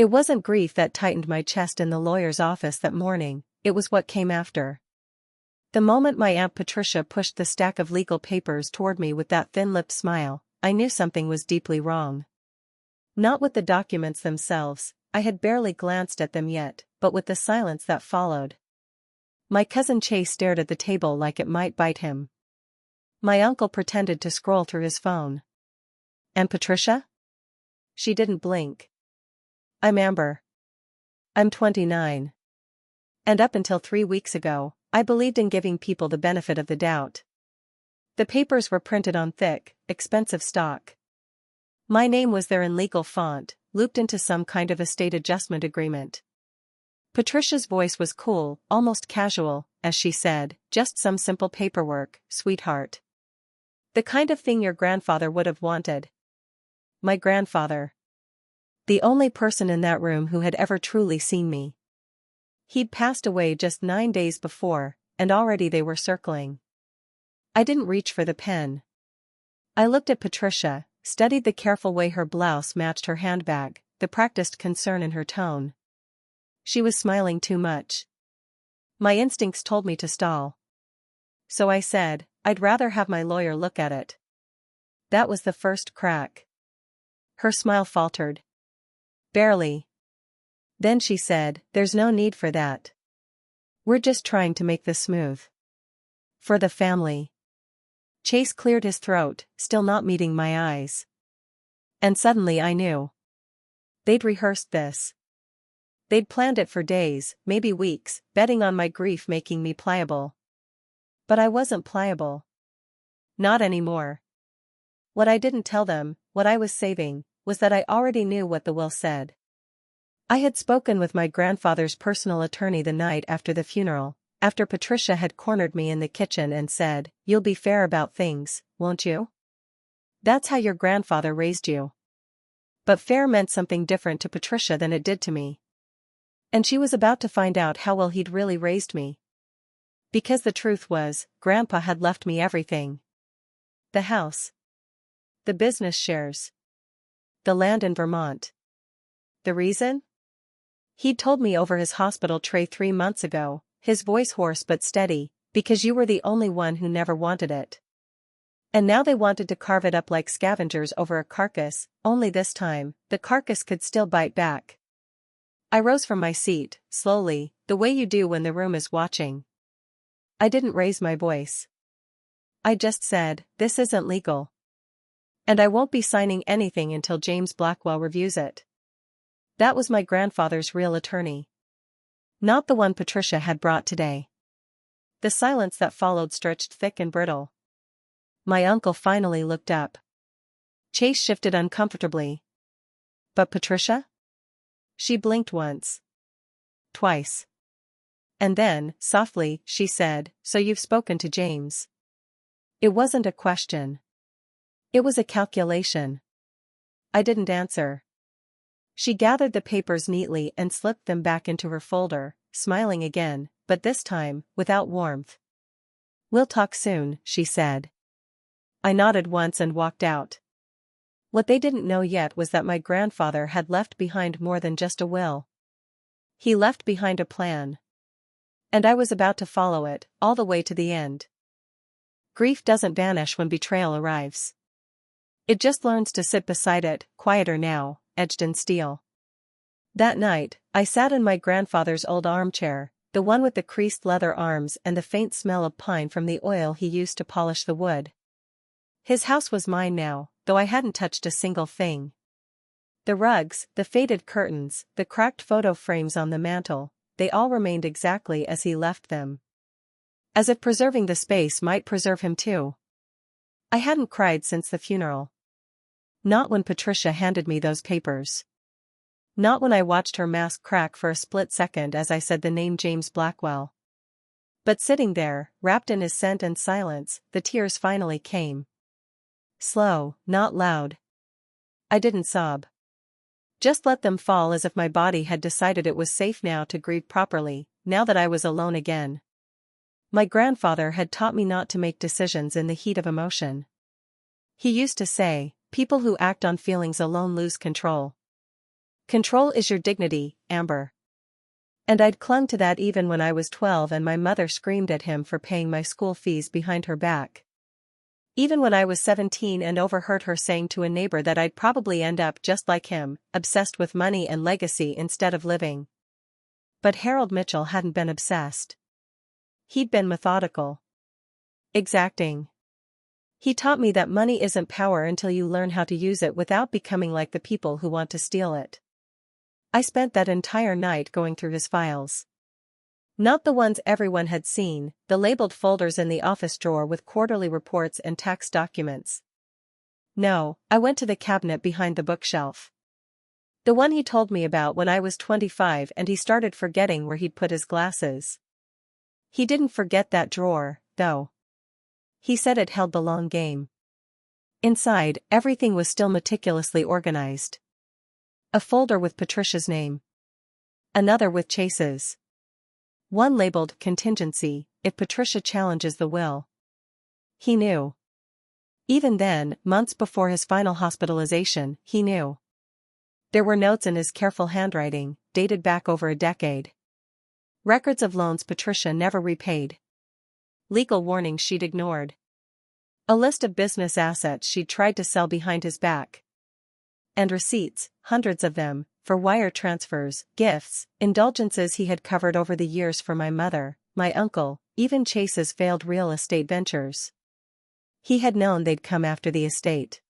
It wasn't grief that tightened my chest in the lawyer's office that morning, it was what came after. The moment my Aunt Patricia pushed the stack of legal papers toward me with that thin-lipped smile, I knew something was deeply wrong. Not with the documents themselves, I had barely glanced at them yet, but with the silence that followed. My cousin Chase stared at the table like it might bite him. My uncle pretended to scroll through his phone. "And Patricia?" She didn't blink. "I'm Amber. I'm 29. And up until 3 weeks ago, I believed in giving people the benefit of the doubt." The papers were printed on thick, expensive stock. My name was there in legal font, looped into some kind of estate adjustment agreement. Patricia's voice was cool, almost casual, as she said, "Just some simple paperwork, sweetheart. The kind of thing your grandfather would have wanted." My grandfather. The only person in that room who had ever truly seen me. He'd passed away just 9 days before, and already they were circling. I didn't reach for the pen. I looked at Patricia, studied the careful way her blouse matched her handbag, the practiced concern in her tone. She was smiling too much. My instincts told me to stall. So I said, "I'd rather have my lawyer look at it." That was the first crack. Her smile faltered. "Barely." Then she said, "There's no need for that. We're just trying to make this smooth. For the family." Chase cleared his throat, still not meeting my eyes. And suddenly I knew. They'd rehearsed this. They'd planned it for days, maybe weeks, betting on my grief making me pliable. But I wasn't pliable. Not anymore. What I didn't tell them, what I was saving, was that I already knew what the will said. I had spoken with my grandfather's personal attorney the night after the funeral, after Patricia had cornered me in the kitchen and said, "You'll be fair about things, won't you? That's how your grandfather raised you." But fair meant something different to Patricia than it did to me. And she was about to find out how well he'd really raised me. Because the truth was, Grandpa had left me everything. The house. The business shares. The land in Vermont. The reason? He'd told me over his hospital tray 3 months ago, his voice hoarse but steady, "Because you were the only one who never wanted it." And now they wanted to carve it up like scavengers over a carcass, only this time, the carcass could still bite back. I rose from my seat, slowly, the way you do when the room is watching. I didn't raise my voice. I just said, "This isn't legal. And I won't be signing anything until James Blackwell reviews it." That was my grandfather's real attorney. Not the one Patricia had brought today. The silence that followed stretched thick and brittle. My uncle finally looked up. Chase shifted uncomfortably. "But Patricia?" She blinked once. Twice. And then, softly, she said, "So you've spoken to James." It wasn't a question. It was a calculation. I didn't answer. She gathered the papers neatly and slipped them back into her folder, smiling again, but this time, without warmth. "We'll talk soon," she said. I nodded once and walked out. What they didn't know yet was that my grandfather had left behind more than just a will. He left behind a plan. And I was about to follow it, all the way to the end. Grief doesn't vanish when betrayal arrives. It just learns to sit beside it, quieter now, edged in steel. That night, I sat in my grandfather's old armchair, the one with the creased leather arms and the faint smell of pine from the oil he used to polish the wood. His house was mine now, though I hadn't touched a single thing. The rugs, the faded curtains, the cracked photo frames on the mantel, they all remained exactly as he left them. As if preserving the space might preserve him too. I hadn't cried since the funeral. Not when Patricia handed me those papers. Not when I watched her mask crack for a split second as I said the name James Blackwell. But sitting there, wrapped in his scent and silence, the tears finally came. Slow, not loud. I didn't sob. Just let them fall as if my body had decided it was safe now to grieve properly, now that I was alone again. My grandfather had taught me not to make decisions in the heat of emotion. He used to say, "People who act on feelings alone lose control." Control is your dignity, Amber. And I'd clung to that even when I was 12 and my mother screamed at him for paying my school fees behind her back. Even when I was 17 and overheard her saying to a neighbor that I'd probably end up just like him, obsessed with money and legacy instead of living. But Harold Mitchell hadn't been obsessed. He'd been methodical. Exacting. He taught me that money isn't power until you learn how to use it without becoming like the people who want to steal it. I spent that entire night going through his files. Not the ones everyone had seen, the labeled folders in the office drawer with quarterly reports and tax documents. No, I went to the cabinet behind the bookshelf. The one he told me about when I was 25 and he started forgetting where he'd put his glasses. He didn't forget that drawer, though. He said it held the long game. Inside, everything was still meticulously organized. A folder with Patricia's name. Another with Chase's. One labeled contingency, if Patricia challenges the will. He knew. Even then, months before his final hospitalization, he knew. There were notes in his careful handwriting, dated back over a decade. Records of loans Patricia never repaid. Legal warnings she'd ignored. A list of business assets she'd tried to sell behind his back. And receipts, hundreds of them, for wire transfers, gifts, indulgences he had covered over the years for my mother, my uncle, even Chase's failed real estate ventures. He had known they'd come after the estate.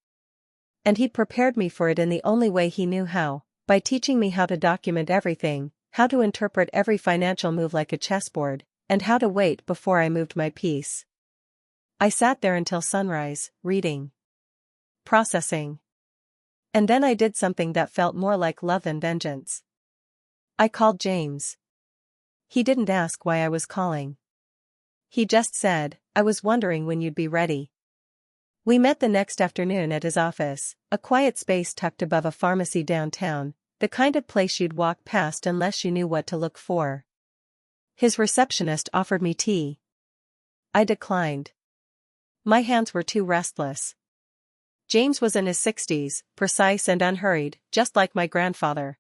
And he'd prepared me for it in the only way he knew how, by teaching me how to document everything, how to interpret every financial move like a chessboard, and how to wait before I moved my piece. I sat there until sunrise, reading. Processing. And then I did something that felt more like love than vengeance. I called James. He didn't ask why I was calling. He just said, "I was wondering when you'd be ready." We met the next afternoon at his office, a quiet space tucked above a pharmacy downtown, the kind of place you'd walk past unless you knew what to look for. His receptionist offered me tea. I declined. My hands were too restless. James was in his 60s, precise and unhurried, just like my grandfather.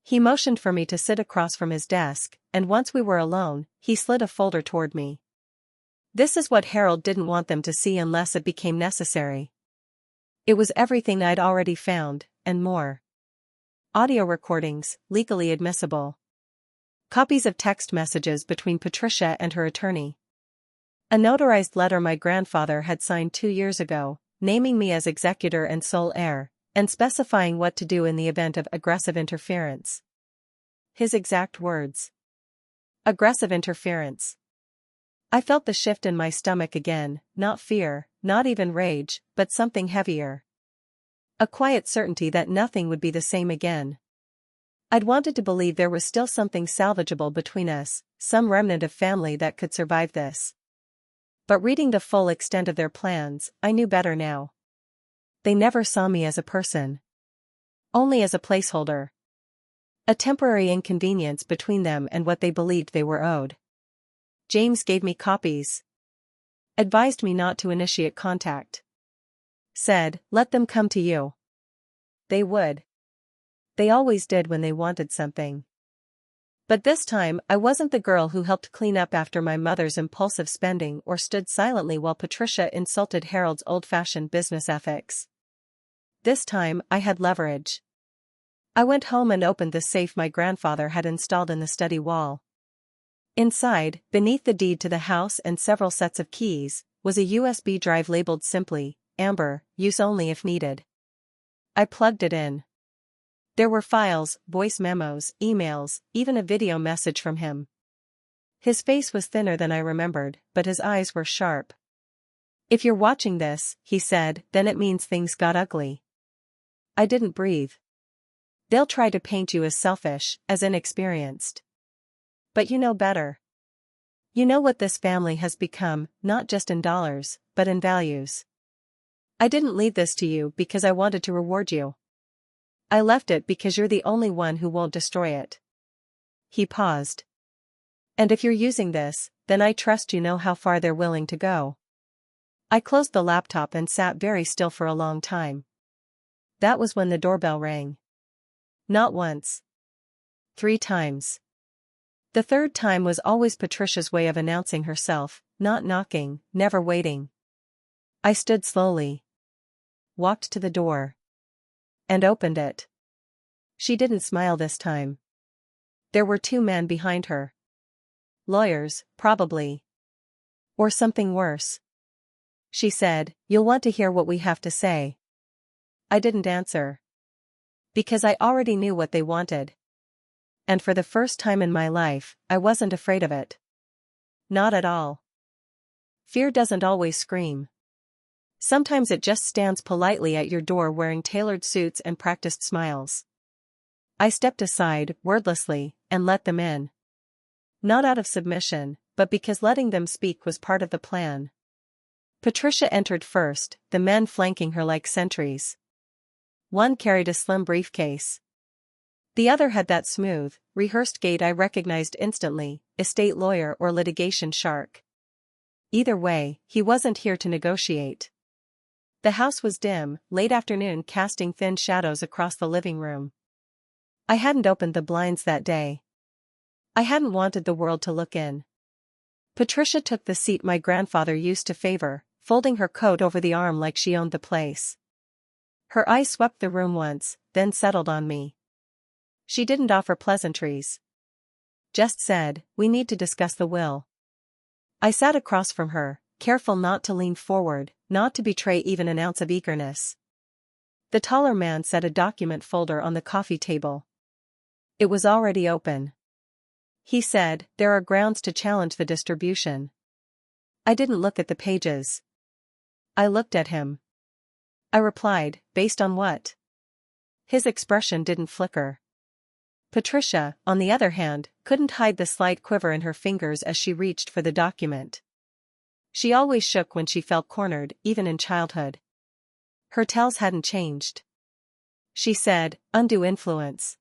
He motioned for me to sit across from his desk, and once we were alone, he slid a folder toward me. This is what Harold didn't want them to see unless it became necessary. It was everything I'd already found, and more. Audio recordings, legally admissible. Copies of text messages between Patricia and her attorney. A notarized letter my grandfather had signed 2 years ago, naming me as executor and sole heir, and specifying what to do in the event of aggressive interference. His exact words. Aggressive interference. I felt the shift in my stomach again, not fear, not even rage, but something heavier. A quiet certainty that nothing would be the same again. I'd wanted to believe there was still something salvageable between us, some remnant of family that could survive this. But reading the full extent of their plans, I knew better now. They never saw me as a person. Only as a placeholder. A temporary inconvenience between them and what they believed they were owed. James gave me copies. Advised me not to initiate contact. Said, let them come to you. They would. They always did when they wanted something. But this time, I wasn't the girl who helped clean up after my mother's impulsive spending or stood silently while Patricia insulted Harold's old-fashioned business ethics. This time, I had leverage. I went home and opened the safe my grandfather had installed in the study wall. Inside, beneath the deed to the house and several sets of keys, was a USB drive labeled simply, Amber, use only if needed. I plugged it in. There were files, voice memos, emails, even a video message from him. His face was thinner than I remembered, but his eyes were sharp. If you're watching this, he said, then it means things got ugly. I didn't breathe. They'll try to paint you as selfish, as inexperienced. But you know better. You know what this family has become, not just in dollars, but in values. I didn't leave this to you because I wanted to reward you. I left it because you're the only one who won't destroy it. He paused. And if you're using this, then I trust you know how far they're willing to go. I closed the laptop and sat very still for a long time. That was when the doorbell rang. Not once. 3 times. The third time was always Patricia's way of announcing herself, not knocking, never waiting. I stood slowly. Walked to the door. And opened it. She didn't smile this time. There were 2 men behind her. Lawyers, probably. Or something worse. She said, "You'll want to hear what we have to say." I didn't answer. Because I already knew what they wanted. And for the first time in my life, I wasn't afraid of it. Not at all. Fear doesn't always scream. Sometimes it just stands politely at your door wearing tailored suits and practiced smiles. I stepped aside, wordlessly, and let them in. Not out of submission, but because letting them speak was part of the plan. Patricia entered first, the men flanking her like sentries. One carried a slim briefcase. The other had that smooth, rehearsed gait I recognized instantly, estate lawyer or litigation shark. Either way, he wasn't here to negotiate. The house was dim, late afternoon casting thin shadows across the living room. I hadn't opened the blinds that day. I hadn't wanted the world to look in. Patricia took the seat my grandfather used to favor, folding her coat over the arm like she owned the place. Her eyes swept the room once, then settled on me. She didn't offer pleasantries. Just said, "We need to discuss the will." I sat across from her, careful not to lean forward, not to betray even an ounce of eagerness. The taller man set a document folder on the coffee table. It was already open. He said, "There are grounds to challenge the distribution." I didn't look at the pages. I looked at him. I replied, "Based on what?" His expression didn't flicker. Patricia, on the other hand, couldn't hide the slight quiver in her fingers as she reached for the document. She always shook when she felt cornered, even in childhood. Her tells hadn't changed. She said, "Undue influence.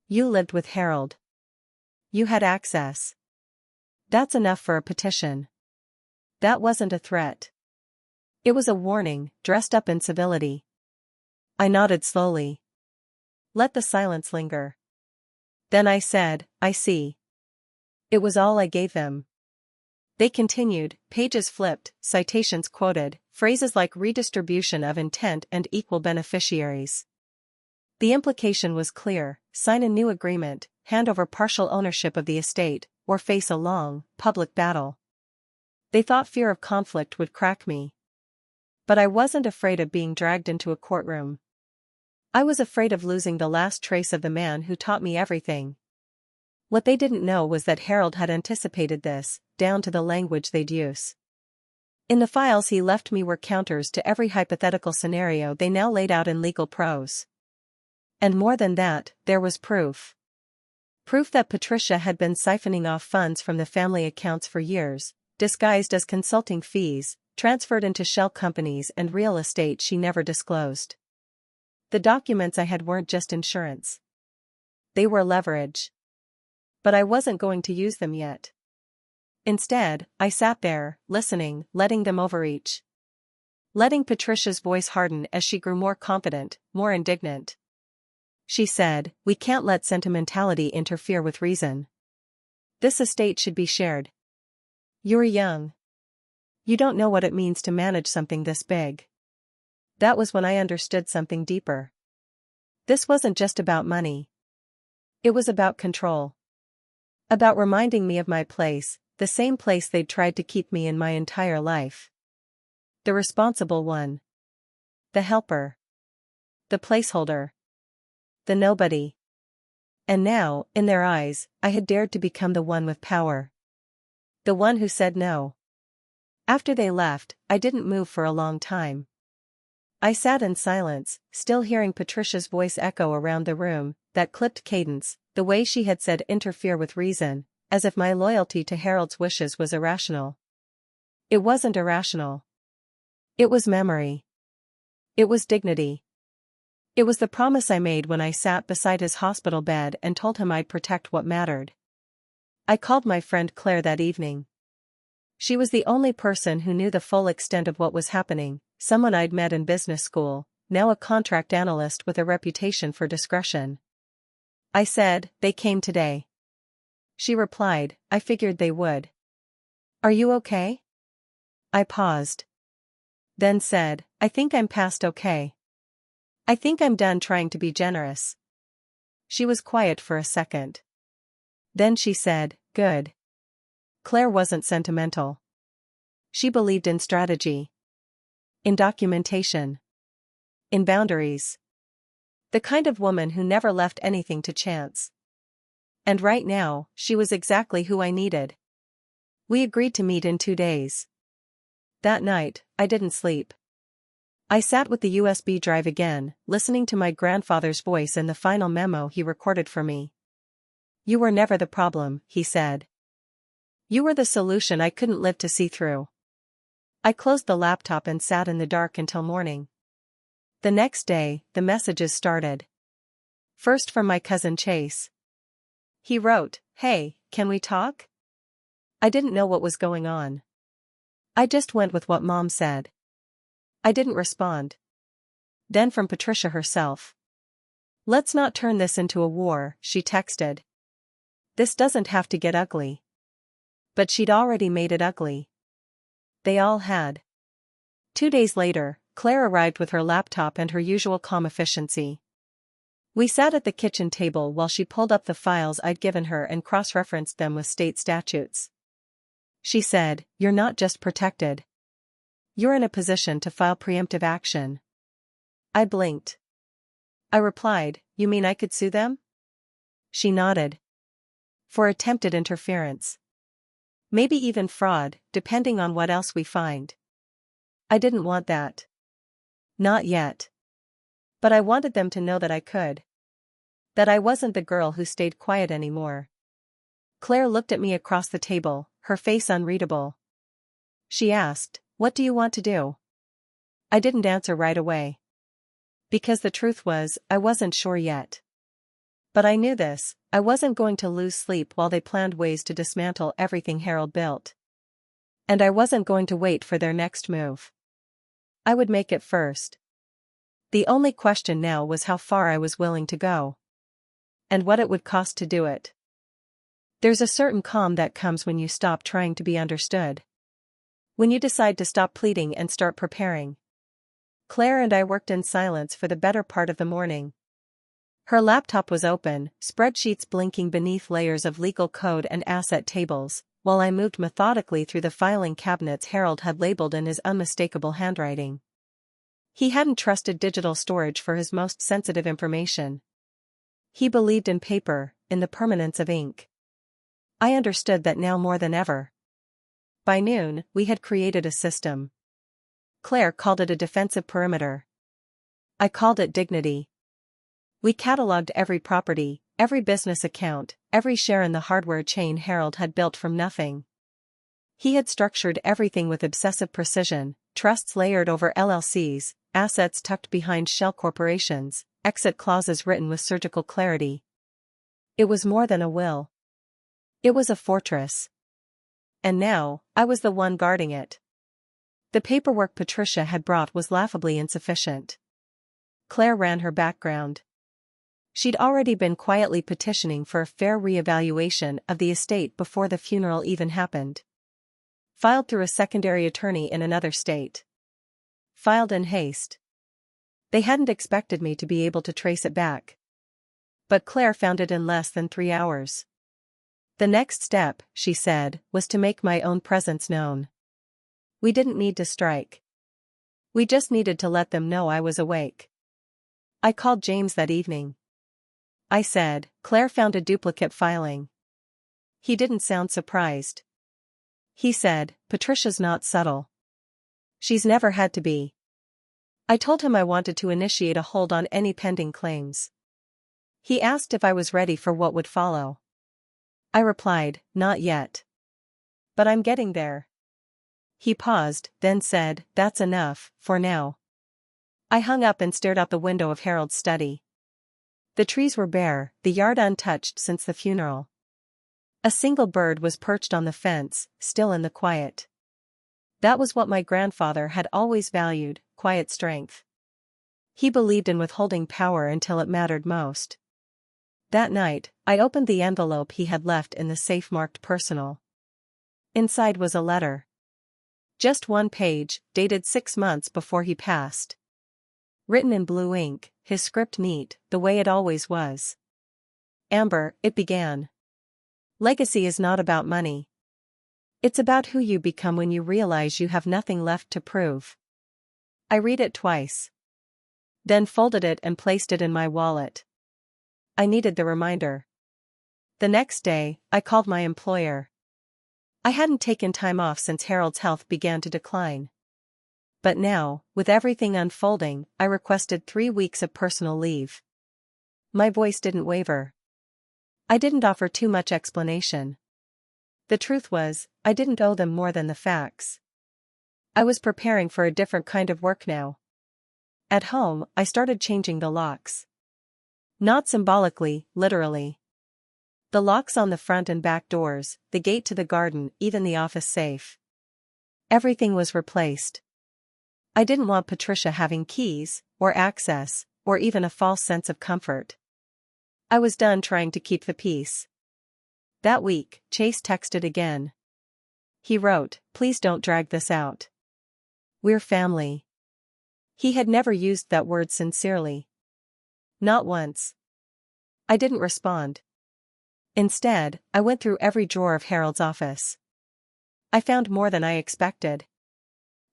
You lived with Harold. You had access. That's enough for a petition." That wasn't a threat. It was a warning, dressed up in civility. I nodded slowly. Let the silence linger. Then I said, "I see." It was all I gave them. They continued, pages flipped, citations quoted, phrases like redistribution of intent and equal beneficiaries. The implication was clear: sign a new agreement, hand over partial ownership of the estate, or face a long, public battle. They thought fear of conflict would crack me. But I wasn't afraid of being dragged into a courtroom. I was afraid of losing the last trace of the man who taught me everything. What they didn't know was that Harold had anticipated this, down to the language they'd use. In the files he left me were counters to every hypothetical scenario they now laid out in legal prose. And more than that, there was proof. Proof that Patricia had been siphoning off funds from the family accounts for years, disguised as consulting fees, transferred into shell companies and real estate she never disclosed. The documents I had weren't just insurance. They were leverage. But I wasn't going to use them yet. Instead, I sat there, listening, letting them overreach. Letting Patricia's voice harden as she grew more confident, more indignant. She said, "We can't let sentimentality interfere with reason. This estate should be shared. You're young. You don't know what it means to manage something this big." That was when I understood something deeper. This wasn't just about money. It was about control. About reminding me of my place, the same place they'd tried to keep me in my entire life. The responsible one. The helper. The placeholder. The nobody. And now, in their eyes, I had dared to become the one with power. The one who said no. After they left, I didn't move for a long time. I sat in silence, still hearing Patricia's voice echo around the room, that clipped cadence, the way she had said interfere with reason, as if my loyalty to Harold's wishes was irrational. It wasn't irrational. It was memory. It was dignity. It was the promise I made when I sat beside his hospital bed and told him I'd protect what mattered. I called my friend Claire that evening. She was the only person who knew the full extent of what was happening, someone I'd met in business school, now a contract analyst with a reputation for discretion. I said, they came today. She replied, I figured they would. Are you okay? I paused. Then said, I think I'm past okay. I think I'm done trying to be generous. She was quiet for a second. Then she said, good. Claire wasn't sentimental. She believed in strategy. In documentation. In boundaries. The kind of woman who never left anything to chance. And right now, she was exactly who I needed. We agreed to meet in 2 days. That night, I didn't sleep. I sat with the USB drive again, listening to my grandfather's voice in the final memo he recorded for me. You were never the problem, he said. You were the solution I couldn't live to see through. I closed the laptop and sat in the dark until morning. The next day, the messages started. First from my cousin Chase. He wrote, Hey, can we talk? I didn't know what was going on. I just went with what Mom said. I didn't respond. Then from Patricia herself. Let's not turn this into a war, she texted. This doesn't have to get ugly. But she'd already made it ugly. They all had. 2 days later, Claire arrived with her laptop and her usual calm efficiency. We sat at the kitchen table while she pulled up the files I'd given her and cross-referenced them with state statutes. She said, You're not just protected. You're in a position to file preemptive action. I blinked. I replied, You mean I could sue them? She nodded. For attempted interference. Maybe even fraud, depending on what else we find. I didn't want that. Not yet. But I wanted them to know that I could. That I wasn't the girl who stayed quiet anymore. Claire looked at me across the table, her face unreadable. She asked, What do you want to do? I didn't answer right away. Because the truth was, I wasn't sure yet. But I knew this, I wasn't going to lose sleep while they planned ways to dismantle everything Harold built. And I wasn't going to wait for their next move. I would make it first. The only question now was how far I was willing to go. And what it would cost to do it. There's a certain calm that comes when you stop trying to be understood. When you decide to stop pleading and start preparing. Claire and I worked in silence for the better part of the morning. Her laptop was open, spreadsheets blinking beneath layers of legal code and asset tables, while I moved methodically through the filing cabinets Harold had labeled in his unmistakable handwriting. He hadn't trusted digital storage for his most sensitive information. He believed in paper, in the permanence of ink. I understood that now more than ever. By noon, we had created a system. Claire called it a defensive perimeter. I called it dignity. We cataloged every property, every business account, every share in the hardware chain Harold had built from nothing. He had structured everything with obsessive precision, trusts layered over LLCs, assets tucked behind shell corporations, exit clauses written with surgical clarity. It was more than a will. It was a fortress. And now, I was the one guarding it. The paperwork Patricia had brought was laughably insufficient. Claire ran her background. She'd already been quietly petitioning for a fair reevaluation of the estate before the funeral even happened. Filed through a secondary attorney in another state. Filed in haste. They hadn't expected me to be able to trace it back. But Claire found it in less than 3 hours. The next step, she said, was to make my own presence known. We didn't need to strike. We just needed to let them know I was awake. I called James that evening. I said, Claire found a duplicate filing. He didn't sound surprised. He said, Patricia's not subtle. She's never had to be. I told him I wanted to initiate a hold on any pending claims. He asked if I was ready for what would follow. I replied, not yet. But I'm getting there. He paused, then said, That's enough, for now. I hung up and stared out the window of Harold's study. The trees were bare, the yard untouched since the funeral. A single bird was perched on the fence, still in the quiet. That was what my grandfather had always valued, quiet strength. He believed in withholding power until it mattered most. That night, I opened the envelope he had left in the safe marked personal. Inside was a letter. Just one page, dated 6 months before he passed. Written in blue ink, his script neat, the way it always was. Amber, it began. Legacy is not about money. It's about who you become when you realize you have nothing left to prove. I read it twice. Then folded it and placed it in my wallet. I needed the reminder. The next day, I called my employer. I hadn't taken time off since Harold's health began to decline. But now, with everything unfolding, I requested 3 weeks of personal leave. My voice didn't waver. I didn't offer too much explanation. The truth was, I didn't owe them more than the facts. I was preparing for a different kind of work now. At home, I started changing the locks. Not symbolically, literally. The locks on the front and back doors, the gate to the garden, even the office safe. Everything was replaced. I didn't want Patricia having keys, or access, or even a false sense of comfort. I was done trying to keep the peace. That week, Chase texted again. He wrote, "Please don't drag this out. We're family." He had never used that word sincerely. Not once. I didn't respond. Instead, I went through every drawer of Harold's office. I found more than I expected.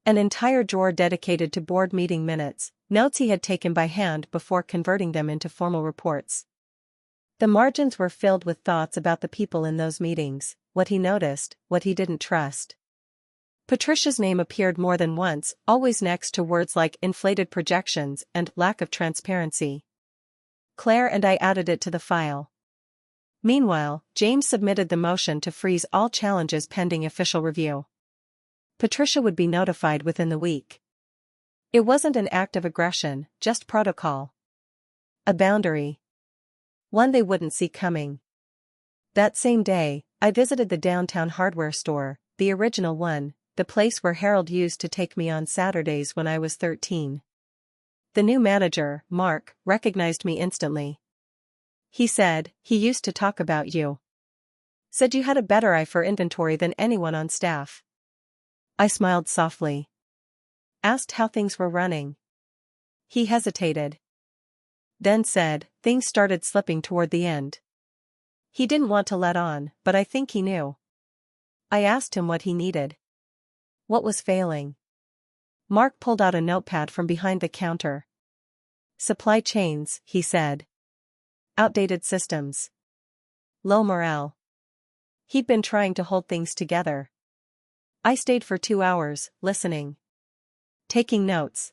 An entire drawer dedicated to board meeting minutes, notes he had taken by hand before converting them into formal reports. The margins were filled with thoughts about the people in those meetings, what he noticed, what he didn't trust. Patricia's name appeared more than once, always next to words like inflated projections and lack of transparency. Claire and I added it to the file. Meanwhile, James submitted the motion to freeze all challenges pending official review. Patricia would be notified within the week. It wasn't an act of aggression, just protocol. A boundary. One they wouldn't see coming. That same day, I visited the downtown hardware store, the original one, the place where Harold used to take me on Saturdays when I was 13. The new manager, Mark, recognized me instantly. He said, "He used to talk about you. Said you had a better eye for inventory than anyone on staff." I smiled softly. Asked how things were running. He hesitated. Then said, "Things started slipping toward the end." He didn't want to let on, but I think he knew. I asked him what he needed. What was failing? Mark pulled out a notepad from behind the counter. "Supply chains," he said. "Outdated systems. Low morale." He'd been trying to hold things together. I stayed for 2 hours, listening. Taking notes.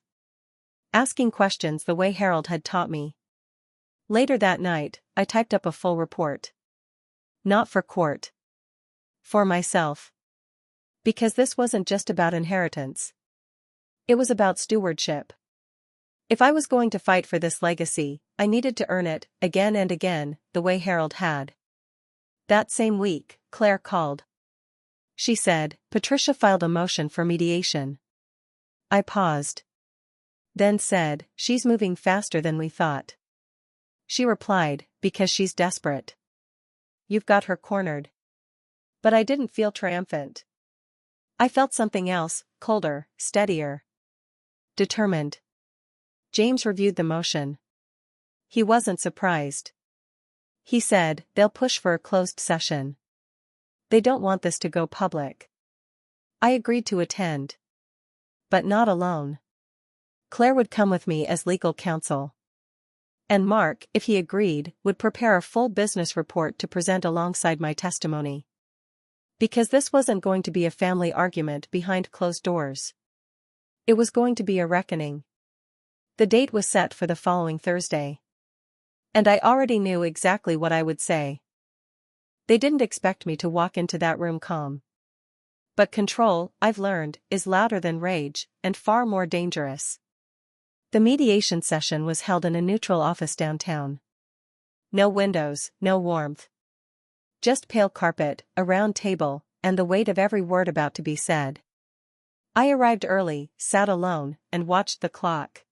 Asking questions the way Harold had taught me. Later that night, I typed up a full report. Not for court. For myself. Because this wasn't just about inheritance. It was about stewardship. If I was going to fight for this legacy, I needed to earn it, again and again, the way Harold had. That same week, Claire called. She said, "Patricia filed a motion for mediation." I paused. Then said, "She's moving faster than we thought." She replied, "Because she's desperate." You've got her cornered. But I didn't feel triumphant. I felt something else, colder, steadier. Determined. James reviewed the motion. He wasn't surprised. He said, "They'll push for a closed session. They don't want this to go public." I agreed to attend. But not alone. Claire would come with me as legal counsel. And Mark, if he agreed, would prepare a full business report to present alongside my testimony. Because this wasn't going to be a family argument behind closed doors. It was going to be a reckoning. The date was set for the following Thursday. And I already knew exactly what I would say. They didn't expect me to walk into that room calm. But control, I've learned, is louder than rage, and far more dangerous. The mediation session was held in a neutral office downtown. No windows, no warmth. Just pale carpet, a round table, and the weight of every word about to be said. I arrived early, sat alone, and watched the clock.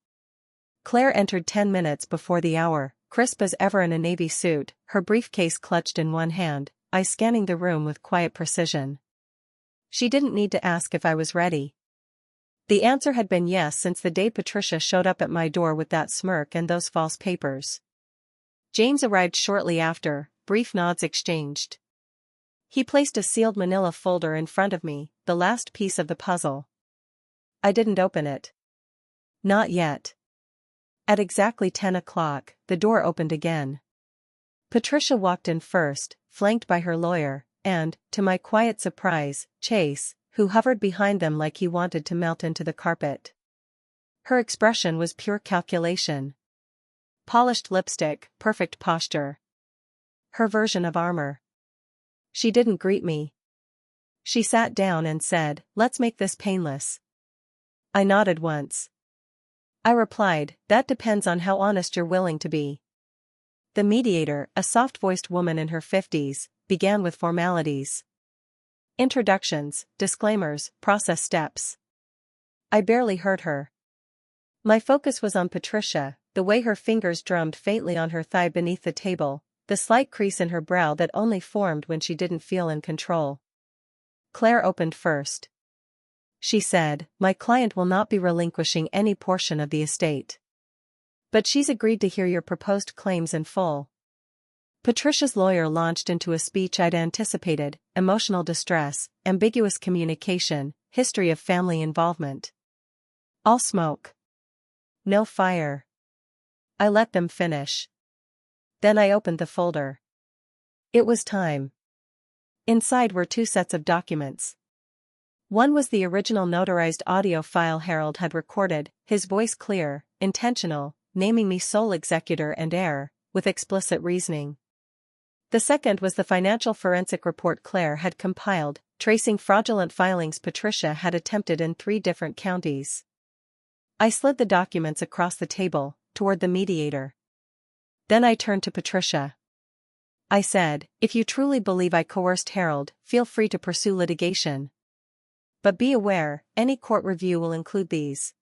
Claire entered 10 minutes before the hour, crisp as ever in a navy suit, her briefcase clutched in one hand, eyes scanning the room with quiet precision. She didn't need to ask if I was ready. The answer had been yes since the day Patricia showed up at my door with that smirk and those false papers. James arrived shortly after, brief nods exchanged. He placed a sealed manila folder in front of me, the last piece of the puzzle. I didn't open it. Not yet. At exactly 10 o'clock, the door opened again. Patricia walked in first, flanked by her lawyer, and, to my quiet surprise, Chase, who hovered behind them like he wanted to melt into the carpet. Her expression was pure calculation. Polished lipstick, perfect posture. Her version of armor. She didn't greet me. She sat down and said, "Let's make this painless." I nodded once. I replied, "That depends on how honest you're willing to be." The mediator, a soft-voiced woman in her 50s, began with formalities. Introductions, disclaimers, process steps. I barely heard her. My focus was on Patricia, the way her fingers drummed faintly on her thigh beneath the table, the slight crease in her brow that only formed when she didn't feel in control. Claire opened first. She said, "My client will not be relinquishing any portion of the estate. But she's agreed to hear your proposed claims in full." Patricia's lawyer launched into a speech I'd anticipated: emotional distress, ambiguous communication, history of family involvement. All smoke. No fire. I let them finish. Then I opened the folder. It was time. Inside were 2 sets of documents. One was the original notarized audio file Harold had recorded, his voice clear, intentional, naming me sole executor and heir, with explicit reasoning. The second was the financial forensic report Claire had compiled, tracing fraudulent filings Patricia had attempted in 3 different counties. I slid the documents across the table, toward the mediator. Then I turned to Patricia. I said, "If you truly believe I coerced Harold, feel free to pursue litigation. But be aware, any court review will include these."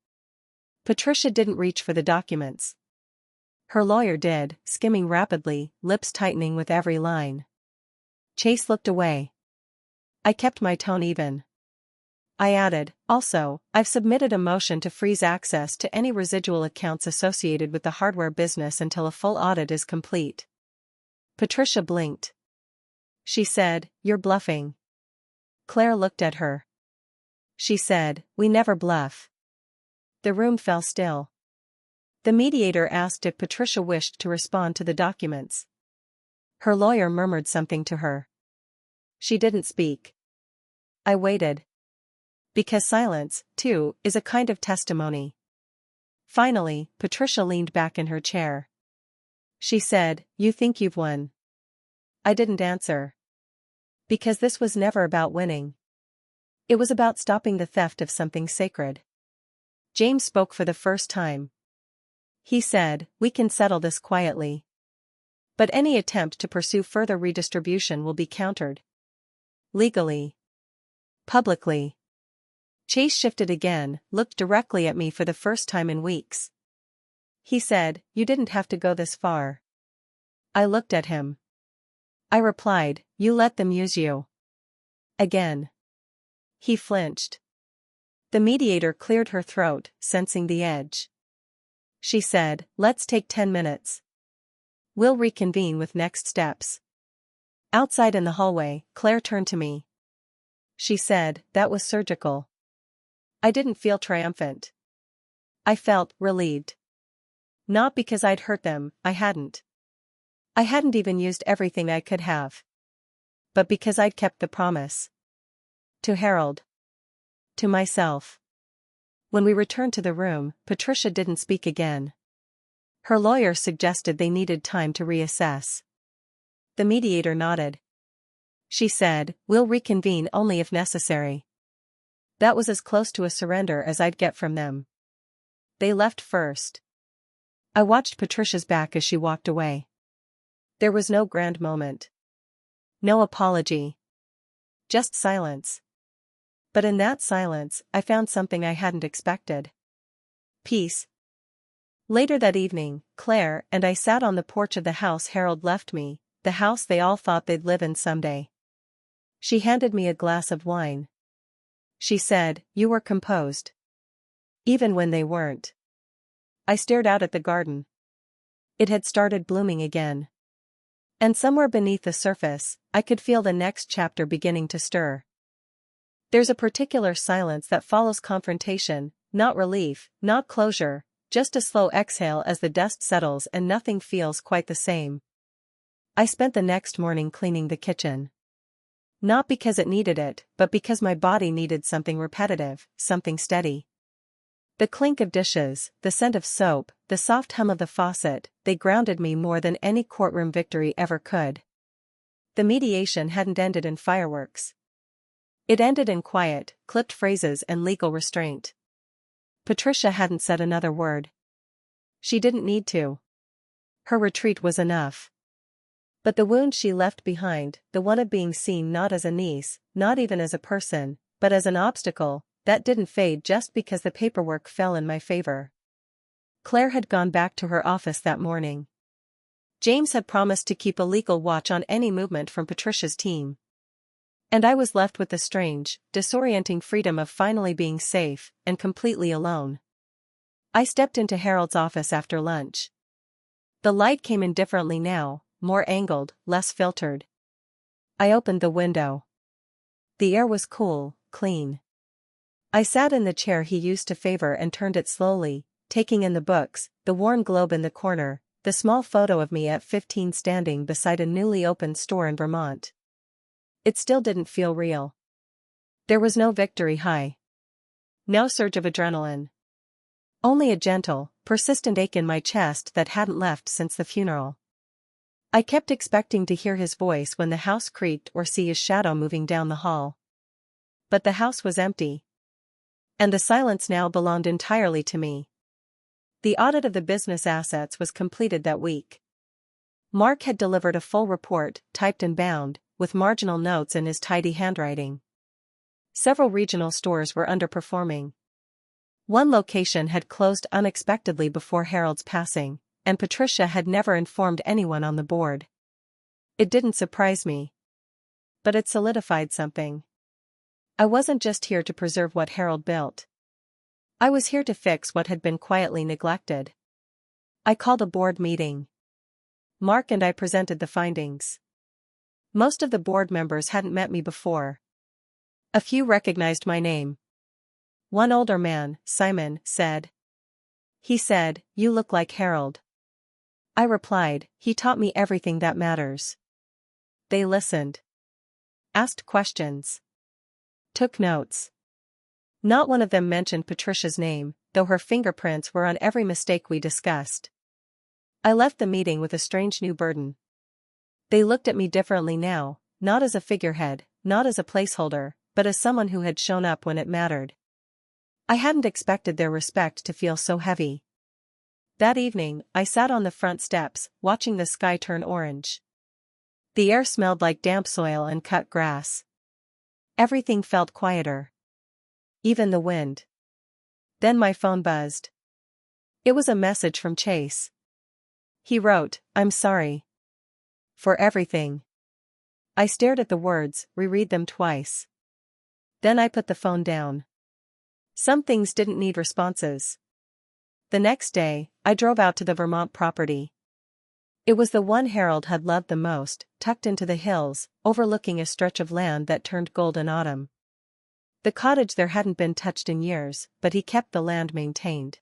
Patricia didn't reach for the documents. Her lawyer did, skimming rapidly, lips tightening with every line. Chase looked away. I kept my tone even. I added, "Also, I've submitted a motion to freeze access to any residual accounts associated with the hardware business until a full audit is complete." Patricia blinked. She said, "You're bluffing." Claire looked at her. She said, "We never bluff." The room fell still. The mediator asked if Patricia wished to respond to the documents. Her lawyer murmured something to her. She didn't speak. I waited. Because silence, too, is a kind of testimony. Finally, Patricia leaned back in her chair. She said, "You think you've won?" I didn't answer. Because this was never about winning. It was about stopping the theft of something sacred. James spoke for the first time. He said, "We can settle this quietly. But any attempt to pursue further redistribution will be countered. Legally. Publicly." Chase shifted again, looked directly at me for the first time in weeks. He said, "You didn't have to go this far." I looked at him. I replied, "You let them use you." Again. He flinched. The mediator cleared her throat, sensing the edge. She said, "Let's take 10 minutes. We'll reconvene with next steps." Outside in the hallway, Claire turned to me. She said, "That was surgical." I didn't feel triumphant. I felt relieved. Not because I'd hurt them, I hadn't. I hadn't even used everything I could have. But because I'd kept the promise. To Harold. To myself. When we returned to the room, Patricia didn't speak again. Her lawyer suggested they needed time to reassess. The mediator nodded. She said, "We'll reconvene only if necessary." That was as close to a surrender as I'd get from them. They left first. I watched Patricia's back as she walked away. There was no grand moment. No apology. Just silence. But in that silence, I found something I hadn't expected. Peace. Later that evening, Claire and I sat on the porch of the house Harold left me, the house they all thought they'd live in someday. She handed me a glass of wine. She said, "You were composed. Even when they weren't." I stared out at the garden. It had started blooming again. And somewhere beneath the surface, I could feel the next chapter beginning to stir. There's a particular silence that follows confrontation, not relief, not closure, just a slow exhale as the dust settles and nothing feels quite the same. I spent the next morning cleaning the kitchen. Not because it needed it, but because my body needed something repetitive, something steady. The clink of dishes, the scent of soap, the soft hum of the faucet, they grounded me more than any courtroom victory ever could. The mediation hadn't ended in fireworks. It ended in quiet, clipped phrases and legal restraint. Patricia hadn't said another word. She didn't need to. Her retreat was enough. But the wound she left behind, the one of being seen not as a niece, not even as a person, but as an obstacle, that didn't fade just because the paperwork fell in my favor. Claire had gone back to her office that morning. James had promised to keep a legal watch on any movement from Patricia's team. And I was left with the strange, disorienting freedom of finally being safe, and completely alone. I stepped into Harold's office after lunch. The light came in differently now, more angled, less filtered. I opened the window. The air was cool, clean. I sat in the chair he used to favor and turned it slowly, taking in the books, the worn globe in the corner, the small photo of me at 15 standing beside a newly opened store in Vermont. It still didn't feel real. There was no victory high. No surge of adrenaline. Only a gentle, persistent ache in my chest that hadn't left since the funeral. I kept expecting to hear his voice when the house creaked or see his shadow moving down the hall. But the house was empty. And the silence now belonged entirely to me. The audit of the business assets was completed that week. Mark had delivered a full report, typed and bound, with marginal notes in his tidy handwriting. Several regional stores were underperforming. One location had closed unexpectedly before Harold's passing, and Patricia had never informed anyone on the board. It didn't surprise me. But it solidified something. I wasn't just here to preserve what Harold built. I was here to fix what had been quietly neglected. I called a board meeting. Mark and I presented the findings. Most of the board members hadn't met me before. A few recognized my name. One older man, Simon, said. He said, "You look like Harold." I replied, "He taught me everything that matters." They listened. Asked questions. Took notes. Not one of them mentioned Patricia's name, though her fingerprints were on every mistake we discussed. I left the meeting with a strange new burden. They looked at me differently now, not as a figurehead, not as a placeholder, but as someone who had shown up when it mattered. I hadn't expected their respect to feel so heavy. That evening, I sat on the front steps, watching the sky turn orange. The air smelled like damp soil and cut grass. Everything felt quieter. Even the wind. Then my phone buzzed. It was a message from Chase. He wrote, "I'm sorry. For everything." I stared at the words, reread them twice. Then I put the phone down. Some things didn't need responses. The next day, I drove out to the Vermont property. It was the one Harold had loved the most, tucked into the hills, overlooking a stretch of land that turned gold in autumn. The cottage there hadn't been touched in years, but he kept the land maintained.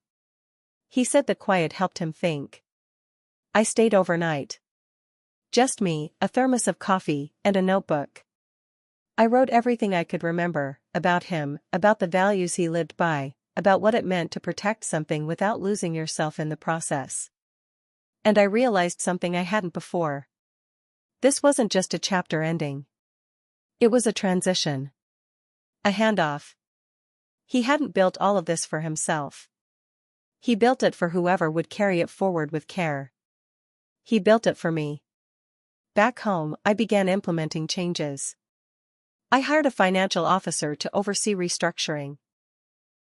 He said the quiet helped him think. I stayed overnight. Just me, a thermos of coffee, and a notebook. I wrote everything I could remember, about him, about the values he lived by, about what it meant to protect something without losing yourself in the process. And I realized something I hadn't before. This wasn't just a chapter ending. It was a transition. A handoff. He hadn't built all of this for himself. He built it for whoever would carry it forward with care. He built it for me. Back home, I began implementing changes. I hired a financial officer to oversee restructuring.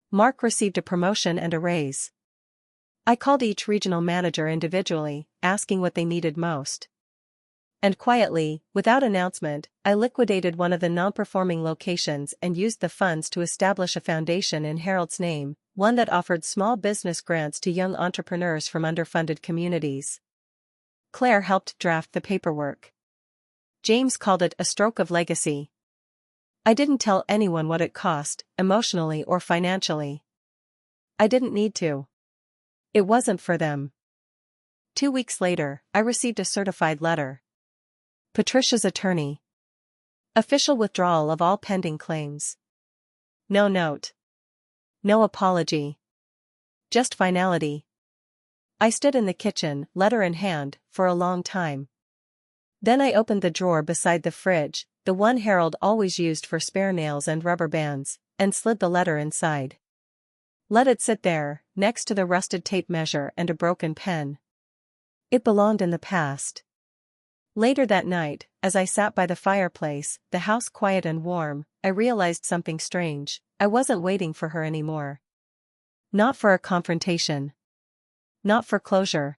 Mark received a promotion and a raise. I called each regional manager individually, asking what they needed most. And quietly, without announcement, I liquidated one of the non-performing locations and used the funds to establish a foundation in Harold's name, one that offered small business grants to young entrepreneurs from underfunded communities. Claire helped draft the paperwork. James called it a stroke of legacy. I didn't tell anyone what it cost, emotionally or financially. I didn't need to. It wasn't for them. 2 weeks later, I received a certified letter. Patricia's attorney. Official withdrawal of all pending claims. No note. No apology. Just finality. I stood in the kitchen, letter in hand, for a long time. Then I opened the drawer beside the fridge, the one Harold always used for spare nails and rubber bands, and slid the letter inside. Let it sit there, next to the rusted tape measure and a broken pen. It belonged in the past. Later that night, as I sat by the fireplace, the house quiet and warm, I realized something strange. I wasn't waiting for her anymore. Not for a confrontation. Not for closure.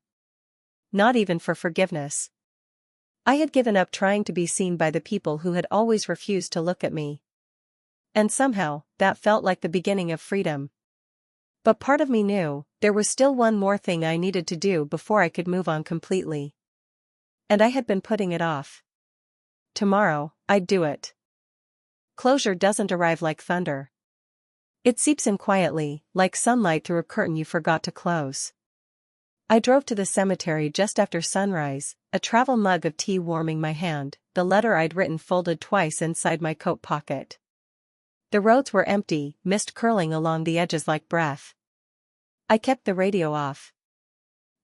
Not even for forgiveness. I had given up trying to be seen by the people who had always refused to look at me. And somehow, that felt like the beginning of freedom. But part of me knew, there was still one more thing I needed to do before I could move on completely. And I had been putting it off. Tomorrow, I'd do it. Closure doesn't arrive like thunder. It seeps in quietly, like sunlight through a curtain you forgot to close. I drove to the cemetery just after sunrise, a travel mug of tea warming my hand, the letter I'd written folded twice inside my coat pocket. The roads were empty, mist curling along the edges like breath. I kept the radio off.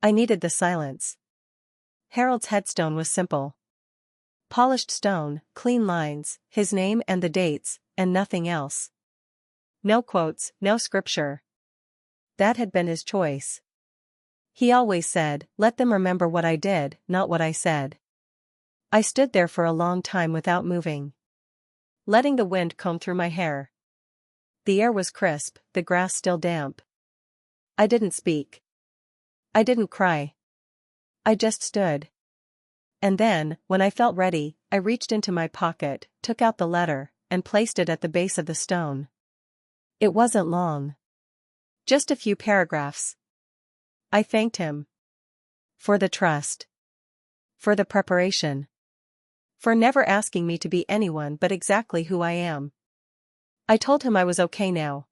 I needed the silence. Harold's headstone was simple. Polished stone, clean lines, his name and the dates, and nothing else. No quotes, no scripture. That had been his choice. He always said, let them remember what I did, not what I said. I stood there for a long time without moving. Letting the wind comb through my hair. The air was crisp, the grass still damp. I didn't speak. I didn't cry. I just stood. And then, when I felt ready, I reached into my pocket, took out the letter, and placed it at the base of the stone. It wasn't long. Just a few paragraphs. I thanked him. For the trust. For the preparation. For never asking me to be anyone but exactly who I am. I told him I was okay now.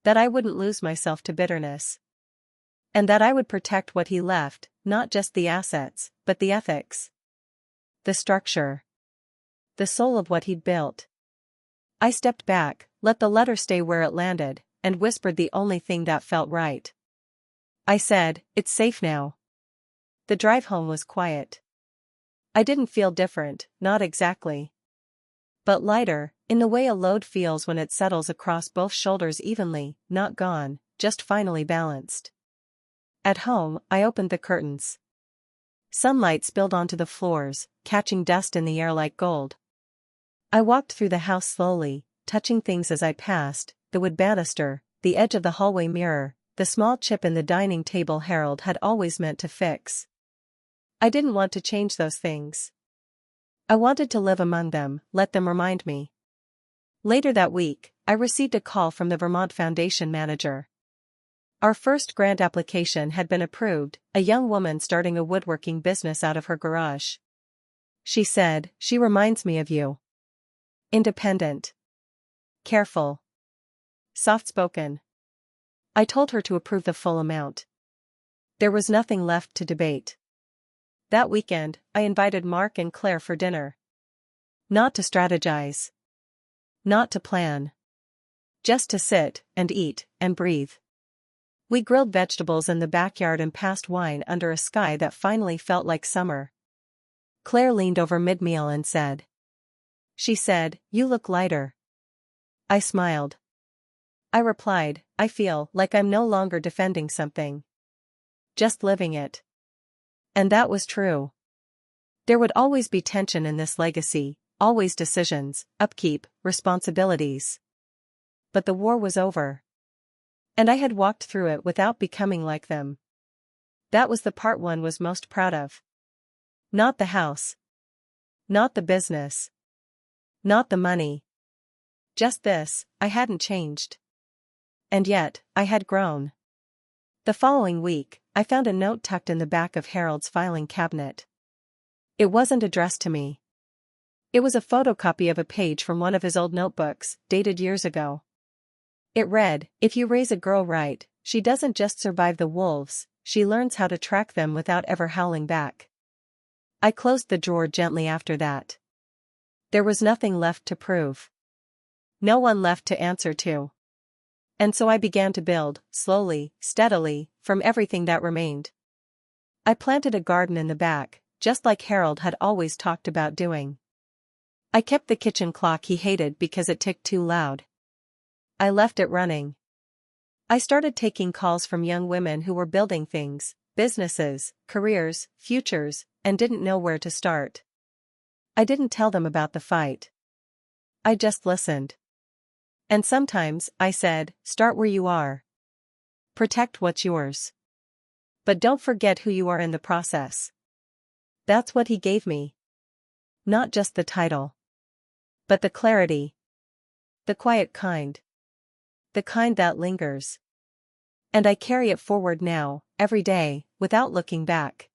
That I wouldn't lose myself to bitterness. And that I would protect what he left, not just the assets, but the ethics. The structure. The soul of what he'd built. I stepped back, let the letter stay where it landed, and whispered the only thing that felt right. I said, it's safe now. The drive home was quiet. I didn't feel different, not exactly. But lighter, in the way a load feels when it settles across both shoulders evenly, not gone, just finally balanced. At home, I opened the curtains. Sunlight spilled onto the floors, catching dust in the air like gold. I walked through the house slowly, touching things as I passed, the wood banister, the edge of the hallway mirror, the small chip in the dining table Harold had always meant to fix. I didn't want to change those things. I wanted to live among them, let them remind me. Later that week, I received a call from the Vermont Foundation manager. Our first grant application had been approved, a young woman starting a woodworking business out of her garage. She said, she reminds me of you. Independent. Careful. Soft-spoken. I told her to approve the full amount. There was nothing left to debate. That weekend, I invited Mark and Claire for dinner. Not to strategize. Not to plan. Just to sit, and eat, and breathe. We grilled vegetables in the backyard and passed wine under a sky that finally felt like summer. Claire leaned over mid-meal and said. She said, you look lighter. I smiled. I replied, I feel like I'm no longer defending something. Just living it. And that was true. There would always be tension in this legacy, always decisions, upkeep, responsibilities. But the war was over. And I had walked through it without becoming like them. That was the part one was most proud of. Not the house. Not the business. Not the money. Just this, I hadn't changed. And yet, I had grown. The following week, I found a note tucked in the back of Harold's filing cabinet. It wasn't addressed to me. It was a photocopy of a page from one of his old notebooks, dated years ago. It read, "If you raise a girl right, she doesn't just survive the wolves, she learns how to track them without ever howling back." I closed the drawer gently after that. There was nothing left to prove. No one left to answer to. And so I began to build, slowly, steadily, from everything that remained. I planted a garden in the back, just like Harold had always talked about doing. I kept the kitchen clock he hated because it ticked too loud. I left it running. I started taking calls from young women who were building things, businesses, careers, futures, and didn't know where to start. I didn't tell them about the fight. I just listened. And sometimes, I said, start where you are. Protect what's yours. But don't forget who you are in the process. That's what he gave me. Not just the title. But the clarity. The quiet kind. The kind that lingers. And I carry it forward now, every day, without looking back.